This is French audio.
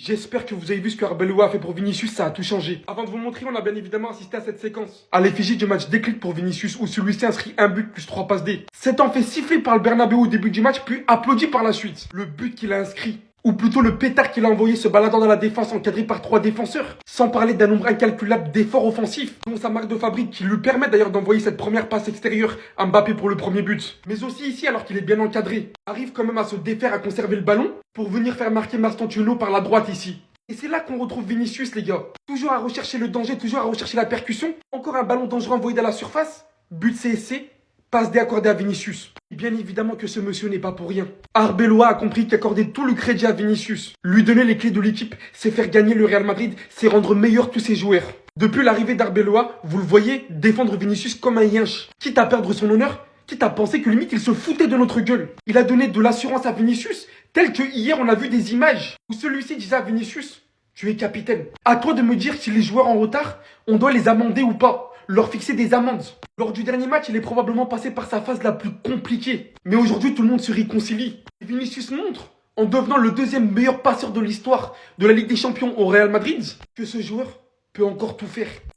J'espère que vous avez vu ce que Arbeloa a fait pour Vinicius, ça a tout changé. Avant de vous montrer, on a bien évidemment assisté à cette séquence. À l'effigie du match déclic pour Vinicius, où celui-ci inscrit un but plus 3 passes D. S'étant fait siffler par le Bernabéu au début du match, puis applaudi par la suite. Le but qu'il a inscrit, ou plutôt le pétard qu'il a envoyé se baladant dans la défense encadré par 3 défenseurs. Sans parler d'un nombre incalculable d'efforts offensifs, dont sa marque de fabrique qui lui permet d'ailleurs d'envoyer cette première passe extérieure à Mbappé pour le premier but. Mais aussi ici, alors qu'il est bien encadré, arrive quand même à se défaire, à conserver le ballon, pour venir faire marquer Mastantuono par la droite ici. Et c'est là qu'on retrouve Vinicius, les gars. Toujours à rechercher le danger, toujours à rechercher la percussion. Encore un ballon dangereux envoyé dans la surface. But CSC, passe D accordée à Vinicius. Et bien évidemment que ce monsieur n'est pas pour rien. Arbeloa a compris qu'accorder tout le crédit à Vinicius, lui donner les clés de l'équipe, c'est faire gagner le Real Madrid, c'est rendre meilleurs tous ses joueurs. Depuis l'arrivée d'Arbeloa, vous le voyez défendre Vinicius comme un yinche. Quitte à perdre son honneur, quitte à penser que limite il se foutait de notre gueule. Il a donné de l'assurance à Vinicius, tel que hier on a vu des images où celui-ci disait à Vinicius: tu es capitaine. À toi de me dire si les joueurs en retard, on doit les amender ou pas. Leur fixer des amendes. Lors du dernier match, il est probablement passé par sa phase la plus compliquée. Mais aujourd'hui, tout le monde se réconcilie. Et Vinicius montre, en devenant le deuxième meilleur passeur de l'histoire de la Ligue des Champions au Real Madrid, que ce joueur peut encore tout faire.